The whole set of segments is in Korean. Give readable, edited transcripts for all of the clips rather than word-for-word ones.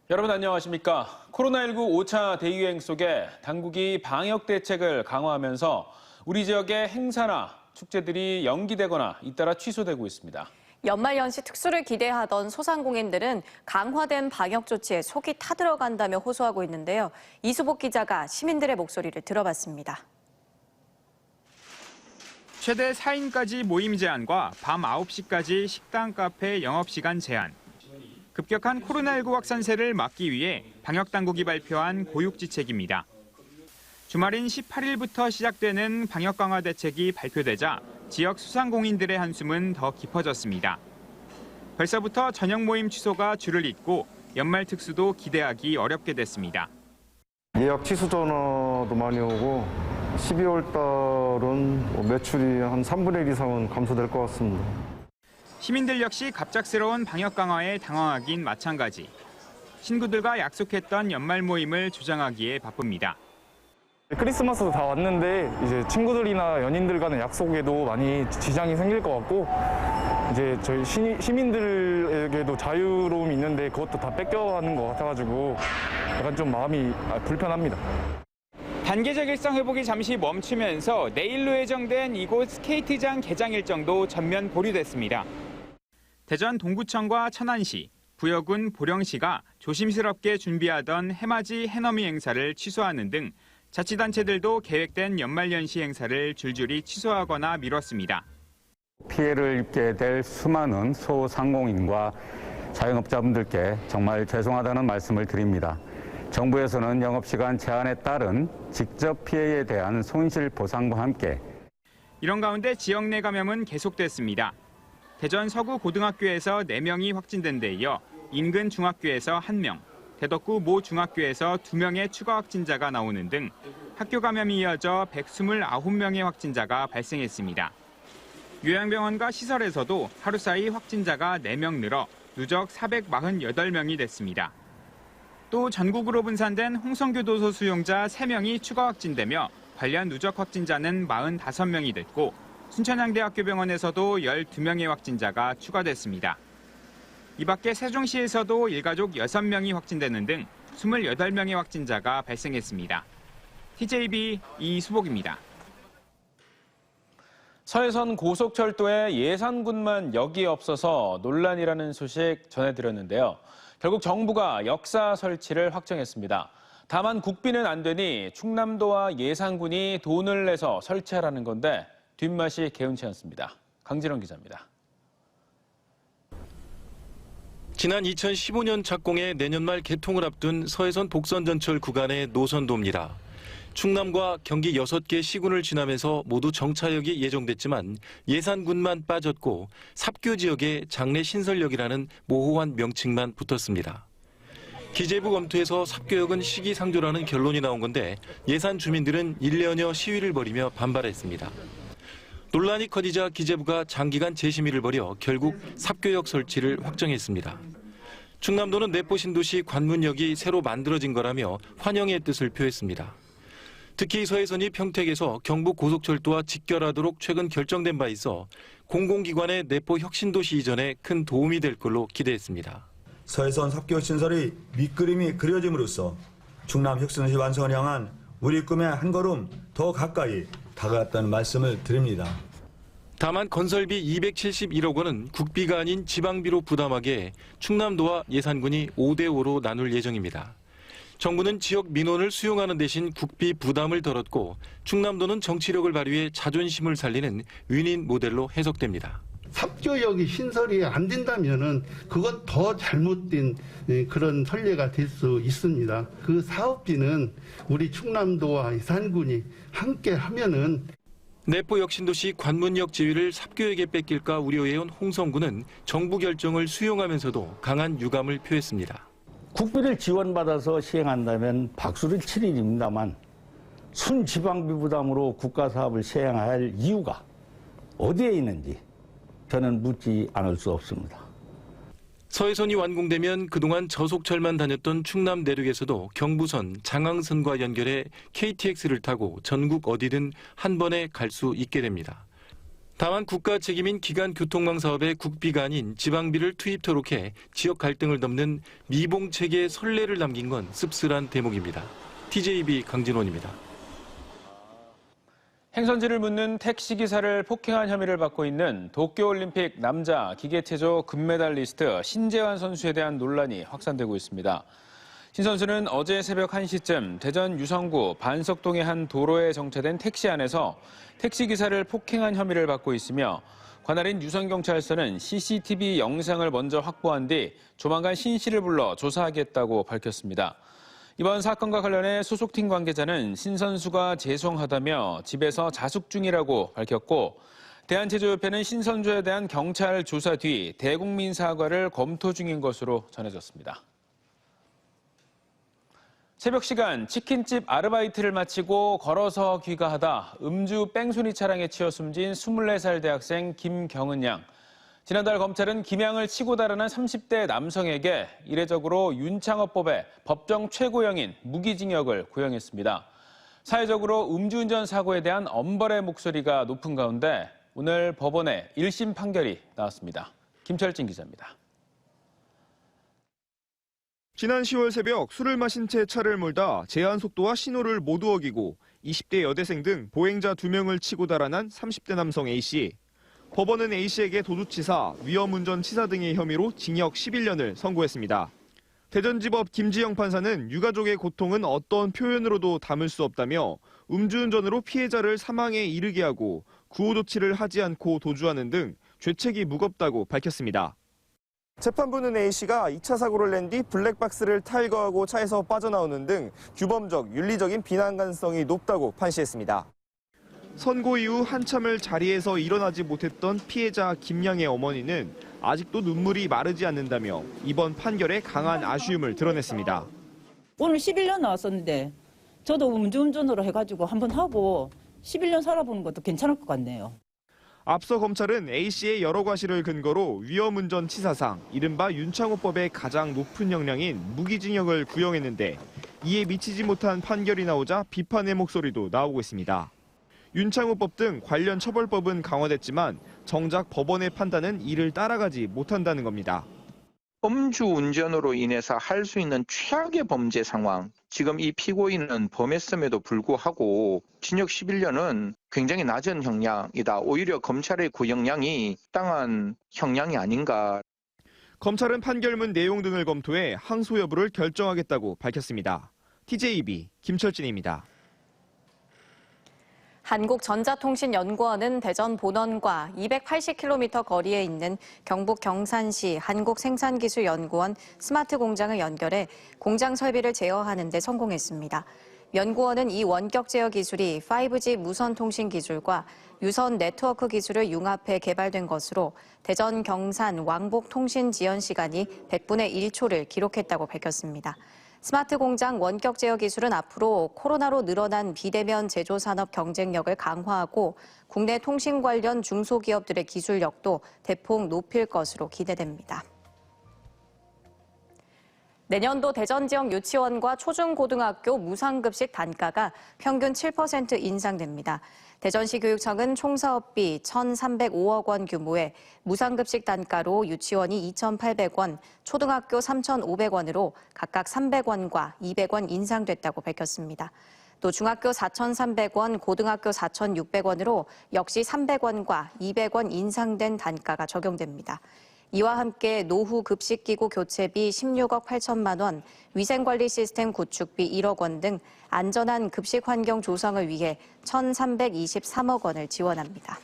여러분 안녕하십니까? 코로나19 5차 대유행 속에 당국이 방역 대책을 강화하면서 우리 지역의 행사나 축제들이 연기되거나 잇따라 취소되고 있습니다. 연말연시 특수를 기대하던 소상공인들은 강화된 방역 조치에 속이 타들어간다며 호소하고 있는데요. 이수복 기자가 시민들의 목소리를 들어봤습니다. 최대 4인까지 모임 제한과 밤 9시까지 식당, 카페 영업시간 제한. 급격한 코로나19 확산세를 막기 위해 방역당국이 발표한 고육지책입니다. 주말인 18일부터 시작되는 방역 강화 대책이 발표되자 지역 소상공인들의 한숨은 더 깊어졌습니다. 벌써부터 저녁 모임 취소가 줄을 잇고 연말 특수도 기대하기 어렵게 됐습니다. 예약 취소 전화도 많이 오고 12월 달은 매출이 한 3분의 1 이상은 감소될 것 같습니다. 시민들 역시 갑작스러운 방역 강화에 당황하긴 마찬가지. 친구들과 약속했던 연말 모임을 조장하기에 바쁩니다. 크리스마스도 다 왔는데 이제 친구들이나 연인들 간의 약속에도 많이 지장이 생길 것 같고 이제 저희 시민들에게도 자유로움이 있는데 그것도 다 뺏겨가는 것 같아가지고 약간 좀 마음이 불편합니다. 단계적 일상 회복이 잠시 멈추면서 내일로 예정된 이곳 스케이트장 개장 일정도 전면 보류됐습니다. 대전 동구청과 천안시, 부여군 보령시가 조심스럽게 준비하던 해맞이 해넘이 행사를 취소하는 등 자치단체들도 계획된 연말연시 행사를 줄줄이 취소하거나 미뤘습니다. 피해를 입게 될 수많은 소상공인과 자영업자분들께 정말 죄송하다는 말씀을 드립니다. 정부에서는 영업시간 제한에 따른 직접 피해에 대한 손실 보상과 함께 이런 가운데 지역 내 감염은 계속됐습니다. 대전 서구 고등학교에서 4명이 확진된 데 이어 인근 중학교에서 1명, 대덕구 모 중학교에서 2명의 추가 확진자가 나오는 등 학교 감염이 이어져 129명의 확진자가 발생했습니다. 요양병원과 시설에서도 하루 사이 확진자가 4명 늘어 누적 448명이 됐습니다. 또 전국으로 분산된 홍성교도소 수용자 3명이 추가 확진되며 관련 누적 확진자는 45명이 됐고 순천향대학교병원에서도 12명의 확진자가 추가됐습니다. 이 밖에 세종시에서도 일가족 6명이 확진되는 등 28명의 확진자가 발생했습니다. TJB 이수복입니다. 서해선 고속철도에 예산군만 역이 없어서 논란이라는 소식 전해드렸는데요. 결국 정부가 역사 설치를 확정했습니다. 다만 국비는 안 되니 충남도와 예산군이 돈을 내서 설치하라는 건데 뒷맛이 개운치 않습니다. 강진원 기자입니다. 지난 2015년 착공해 내년 말 개통을 앞둔 서해선 복선전철 구간의 노선도입니다. 충남과 경기 6개 시군을 지나면서 모두 정차역이 예정됐지만 예산군만 빠졌고 삽교 지역에 장례 신설역이라는 모호한 명칭만 붙었습니다. 기재부 검토에서 삽교역은 시기상조라는 결론이 나온 건데 예산 주민들은 1년여 시위를 벌이며 반발했습니다. 논란이 커지자 기재부가 장기간 재심의를 벌여 결국 삽교역 설치를 확정했습니다. 충남도는 내포 신도시 관문역이 새로 만들어진 거라며 환영의 뜻을 표했습니다. 특히 서해선이 평택에서 경북 고속철도와 직결하도록 최근 결정된 바 있어 공공기관의 내포 혁신도시 이전에 큰 도움이 될 걸로 기대했습니다. 서해선 삽교 신설의 밑그림이 그려짐으로써 충남 혁신도시 완성을 향한 우리 꿈의 한 걸음 더 가까이 다가갔다는 말씀을 드립니다. 다만 건설비 271억 원은 국비가 아닌 지방비로 부담하게 충남도와 예산군이 5대5로 나눌 예정입니다. 정부는 지역 민원을 수용하는 대신 국비 부담을 덜었고 충남도는 정치력을 발휘해 자존심을 살리는 윈윈 모델로 해석됩니다. 삽교역이 신설이 안 된다면은 그건 더 잘못된 그런 선례가 될 수 있습니다. 그 사업비는 우리 충남도와 예산군이 함께 하면은 내포 혁신도시 관문역 지위를 삽교역에 뺏길까 우려해온 홍성군은 정부 결정을 수용하면서도 강한 유감을 표했습니다. 국비를 지원받아서 시행한다면 박수를 칠 일입니다만 순지방비 부담으로 국가 사업을 시행할 이유가 어디에 있는지 저는 묻지 않을 수 없습니다. 서해선이 완공되면 그동안 저속철만 다녔던 충남 내륙에서도 경부선, 장항선과 연결해 KTX를 타고 전국 어디든 한 번에 갈 수 있게 됩니다. 다만 국가 책임인 기간 교통망 사업의 국비가 아닌 지방비를 투입토록 해 지역 갈등을 덮는 미봉책의 선례를 남긴 건 씁쓸한 대목입니다. TJB 강진원입니다. 행선지를 묻는 택시기사를 폭행한 혐의를 받고 있는 도쿄올림픽 남자 기계체조 금메달리스트 신재환 선수에 대한 논란이 확산되고 있습니다. 신 선수는 어제 새벽 1시쯤 대전 유성구 반석동의 한 도로에 정차된 택시 안에서 택시기사를 폭행한 혐의를 받고 있으며 관할인 유성경찰서는 CCTV 영상을 먼저 확보한 뒤 조만간 신 씨를 불러 조사하겠다고 밝혔습니다. 이번 사건과 관련해 소속팀 관계자는 신 선수가 죄송하다며 집에서 자숙 중이라고 밝혔고 대한체조협회는 신 선수에 대한 경찰 조사 뒤 대국민 사과를 검토 중인 것으로 전해졌습니다. 새벽 시간 치킨집 아르바이트를 마치고 걸어서 귀가하다 음주 뺑소니 차량에 치여 숨진 24살 대학생 김경은 양. 지난달 검찰은 김 양을 치고 달아난 30대 남성에게 이례적으로 윤창호법의 법정 최고형인 무기징역을 구형했습니다. 사회적으로 음주운전 사고에 대한 엄벌의 목소리가 높은 가운데 오늘 법원에 1심 판결이 나왔습니다. 김철진 기자입니다. 지난 10월 새벽 술을 마신 채 차를 몰다 제한 속도와 신호를 모두 어기고 20대 여대생 등 보행자 2명을 치고 달아난 30대 남성 A씨. 법원은 A씨에게 도주치사, 위험운전치사 등의 혐의로 징역 11년을 선고했습니다. 대전지법 김지영 판사는 유가족의 고통은 어떤 표현으로도 담을 수 없다며 음주운전으로 피해자를 사망에 이르게 하고 구호조치를 하지 않고 도주하는 등 죄책이 무겁다고 밝혔습니다. 재판부는 A씨가 2차 사고를 낸 뒤 블랙박스를 탈거하고 차에서 빠져나오는 등 규범적, 윤리적인 비난 가능성이 높다고 판시했습니다. 선고 이후 한참을 자리에서 일어나지 못했던 피해자 김양의 어머니는 아직도 눈물이 마르지 않는다며 이번 판결에 강한 아쉬움을 드러냈습니다. 오늘 11년 나왔었는데 저도 음주운전으로 해가지고 한번 하고 11년 살아보는 것도 괜찮을 것 같네요. 앞서 검찰은 A씨의 여러 과실을 근거로 위험운전 치사상, 이른바 윤창호법의 가장 높은 형량인 무기징역을 구형했는데 이에 미치지 못한 판결이 나오자 비판의 목소리도 나오고 있습니다. 윤창호법 등 관련 처벌법은 강화됐지만 정작 법원의 판단은 이를 따라가지 못한다는 겁니다. 음주운전으로 인해서 할 수 있는 최악의 범죄 상황, 지금 이 피고인은 범했음에도 불구하고 징역 11년은 굉장히 낮은 형량이다. 오히려 검찰의 구형량이 땅한 형량이 아닌가. 검찰은 판결문 내용 등을 검토해 항소 여부를 결정하겠다고 밝혔습니다. TJB 김철진입니다. 한국전자통신연구원은 대전 본원과 280km 거리에 있는 경북 경산시 한국생산기술연구원 스마트 공장을 연결해 공장 설비를 제어하는 데 성공했습니다. 연구원은 이 원격 제어 기술이 5G 무선 통신 기술과 유선 네트워크 기술을 융합해 개발된 것으로 대전 경산 왕복 통신 지연 시간이 100분의 1초를 기록했다고 밝혔습니다. 스마트 공장 원격 제어 기술은 앞으로 코로나로 늘어난 비대면 제조 산업 경쟁력을 강화하고 국내 통신 관련 중소기업들의 기술력도 대폭 높일 것으로 기대됩니다. 내년도 대전 지역 유치원과 초중고등학교 무상급식 단가가 평균 7% 인상됩니다. 대전시 교육청은 총사업비 1,305억 원 규모의 무상급식 단가로 유치원이 2,800원, 초등학교 3,500원으로 각각 300원과 200원 인상됐다고 밝혔습니다. 또 중학교 4,300원, 고등학교 4,600원으로 역시 300원과 200원 인상된 단가가 적용됩니다. 이와 함께 노후 급식기구 교체비 16억 8천만 원, 위생관리 시스템 구축비 1억 원 등 안전한 급식 환경 조성을 위해 1,323억 원을 지원합니다.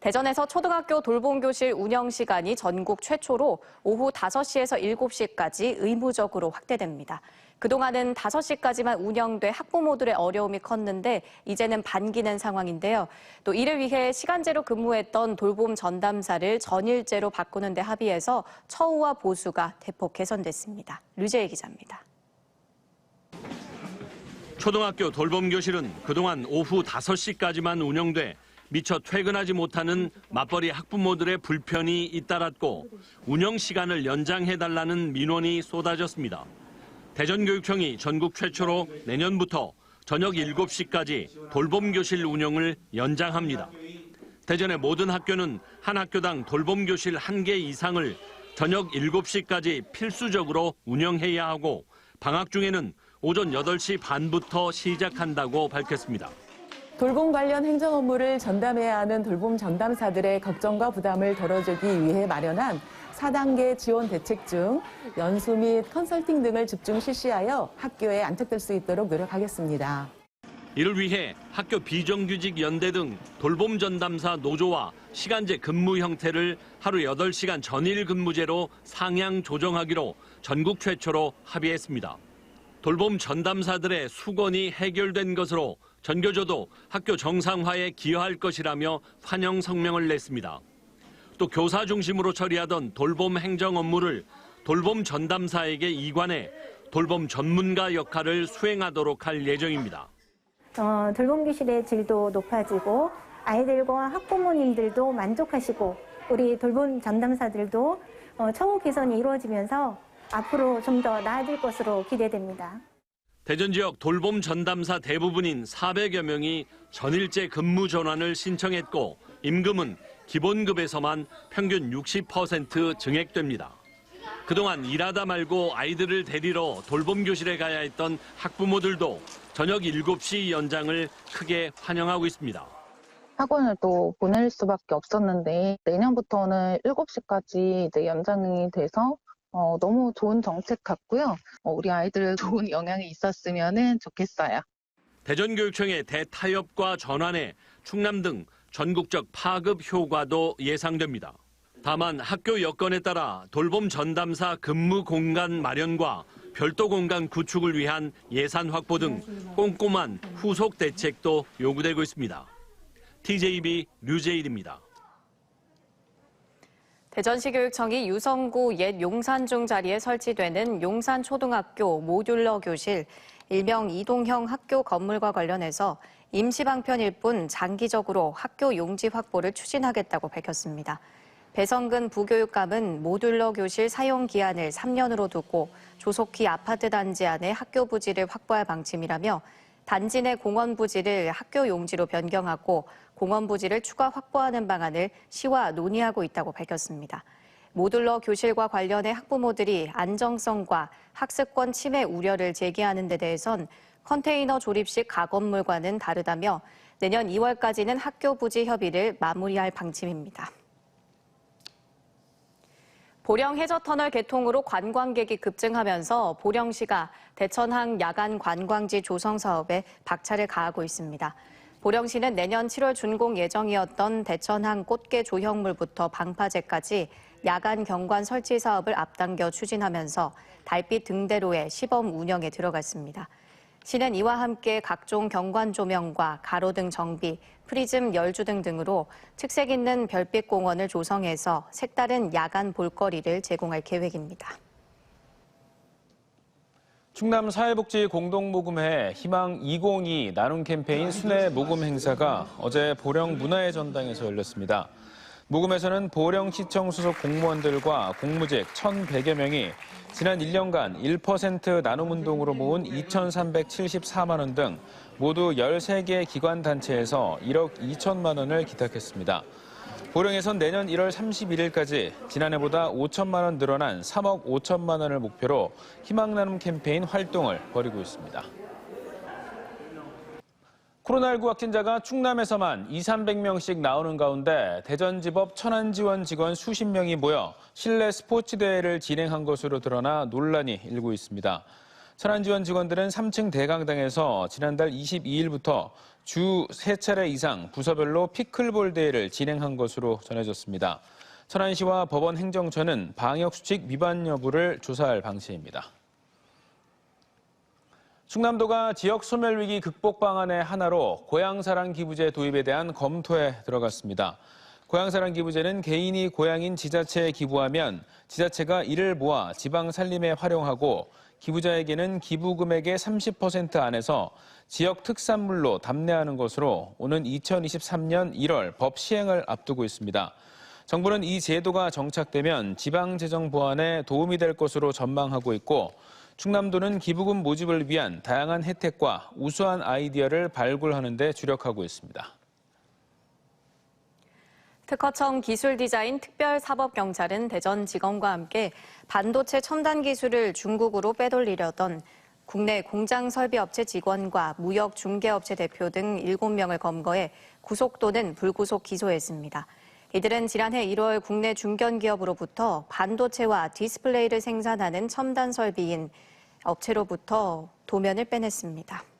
대전에서 초등학교 돌봄교실 운영 시간이 전국 최초로 오후 5시에서 7시까지 의무적으로 확대됩니다. 그동안은 5시까지만 운영돼 학부모들의 어려움이 컸는데 이제는 반기는 상황인데요. 또 이를 위해 시간제로 근무했던 돌봄 전담사를 전일제로 바꾸는 데 합의해서 처우와 보수가 대폭 개선됐습니다. 류재희 기자입니다. 초등학교 돌봄교실은 그동안 오후 5시까지만 운영돼 미처 퇴근하지 못하는 맞벌이 학부모들의 불편이 잇따랐고 운영 시간을 연장해달라는 민원이 쏟아졌습니다. 대전교육청이 전국 최초로 내년부터 저녁 7시까지 돌봄교실 운영을 연장합니다. 대전의 모든 학교는 한 학교당 돌봄교실 1개 이상을 저녁 7시까지 필수적으로 운영해야 하고 방학 중에는 오전 8시 반부터 시작한다고 밝혔습니다. 돌봄 관련 행정 업무를 전담해야 하는 돌봄 전담사들의 걱정과 부담을 덜어주기 위해 마련한 4단계 지원 대책 중 연수 및 컨설팅 등을 집중 실시하여 학교에 안착될 수 있도록 노력하겠습니다. 이를 위해 학교 비정규직 연대 등 돌봄 전담사 노조와 시간제 근무 형태를 하루 8시간 전일 근무제로 상향 조정하기로 전국 최초로 합의했습니다. 돌봄 전담사들의 수건이 해결된 것으로 전교조도 학교 정상화에 기여할 것이라며 환영 성명을 냈습니다. 또 교사 중심으로 처리하던 돌봄 행정 업무를 돌봄 전담사에게 이관해 돌봄 전문가 역할을 수행하도록 할 예정입니다. 돌봄교실의 질도 높아지고 아이들과 학부모님들도 만족하시고 우리 돌봄 전담사들도 처우 개선이 이루어지면서 앞으로 좀 더 나아질 것으로 기대됩니다. 대전 지역 돌봄 전담사 대부분인 400여 명이 전일제 근무 전환을 신청했고 임금은 기본급에서만 평균 60% 증액됩니다. 그동안 일하다 말고 아이들을 데리러 돌봄교실에 가야 했던 학부모들도 저녁 7시 연장을 크게 환영하고 있습니다. 학원을 또 보낼 수밖에 없었는데 내년부터는 7시까지 이제 연장이 돼서 너무 좋은 정책 같고요. 우리 아이들 좋은 영향이 있었으면 좋겠어요. 대전교육청의 대타협과 전환에 충남 등 전국적 파급 효과도 예상됩니다. 다만 학교 여건에 따라 돌봄 전담사 근무 공간 마련과 별도 공간 구축을 위한 예산 확보 등 꼼꼼한 후속 대책도 요구되고 있습니다. TJB 류재일입니다. 대전시 교육청이 유성구 옛 용산중 자리에 설치되는 용산초등학교 모듈러 교실, 일명 이동형 학교 건물과 관련해서 임시 방편일 뿐 장기적으로 학교 용지 확보를 추진하겠다고 밝혔습니다. 배성근 부교육감은 모듈러 교실 사용 기한을 3년으로 두고 조속히 아파트 단지 안에 학교 부지를 확보할 방침이라며 단지 내 공원 부지를 학교 용지로 변경하고 공원 부지를 추가 확보하는 방안을 시와 논의하고 있다고 밝혔습니다. 모듈러 교실과 관련해 학부모들이 안정성과 학습권 침해 우려를 제기하는 데 대해선 컨테이너 조립식 가건물과는 다르다며 내년 2월까지는 학교 부지 협의를 마무리할 방침입니다. 보령 해저터널 개통으로 관광객이 급증하면서 보령시가 대천항 야간 관광지 조성 사업에 박차를 가하고 있습니다. 보령시는 내년 7월 준공 예정이었던 대천항 꽃게 조형물부터 방파제까지 야간 경관 설치 사업을 앞당겨 추진하면서 달빛 등대로의 시범 운영에 들어갔습니다. 시는 이와 함께 각종 경관 조명과 가로등 정비, 프리즘 열주등 등으로 특색 있는 별빛 공원을 조성해서 색다른 야간 볼거리를 제공할 계획입니다. 충남 사회복지 공동모금회 희망 2022 나눔 캠페인 순회 모금 행사가 어제 보령 문화의 전당에서 열렸습니다. 모금에서는 보령시청 소속 공무원들과 공무직 1,100여 명이 지난 1년간 1% 나눔운동으로 모은 2,374만 원 등 모두 13개 기관단체에서 1억 2천만 원을 기탁했습니다. 보령에선 내년 1월 31일까지 지난해보다 5천만 원 늘어난 3억 5천만 원을 목표로 희망나눔 캠페인 활동을 벌이고 있습니다. 코로나19 확진자가 충남에서만 200~300명씩 나오는 가운데 대전지법 천안지원 직원 수십 명이 모여 실내 스포츠 대회를 진행한 것으로 드러나 논란이 일고 있습니다. 천안지원 직원들은 3층 대강당에서 지난달 22일부터 주 3차례 이상 부서별로 피클볼 대회를 진행한 것으로 전해졌습니다. 천안시와 법원 행정처는 방역수칙 위반 여부를 조사할 방침입니다. 충남도가 지역 소멸위기 극복 방안의 하나로 고향사랑 기부제 도입에 대한 검토에 들어갔습니다. 고향사랑 기부제는 개인이 고향인 지자체에 기부하면 지자체가 이를 모아 지방 살림에 활용하고 기부자에게는 기부 금액의 30% 안에서 지역 특산물로 답례하는 것으로 오는 2023년 1월 법 시행을 앞두고 있습니다. 정부는 이 제도가 정착되면 지방 재정 보완에 도움이 될 것으로 전망하고 있고 충남도는 기부금 모집을 위한 다양한 혜택과 우수한 아이디어를 발굴하는 데 주력하고 있습니다. 특허청 기술디자인 특별사법경찰은 대전지검과 함께 반도체 첨단 기술을 중국으로 빼돌리려던 국내 공장 설비업체 직원과 무역 중개업체 대표 등 7명을 검거해 구속 또는 불구속 기소했습니다. 이들은 지난해 1월 국내 중견기업으로부터 반도체와 디스플레이를 생산하는 첨단 설비인 업체로부터 도면을 빼냈습니다.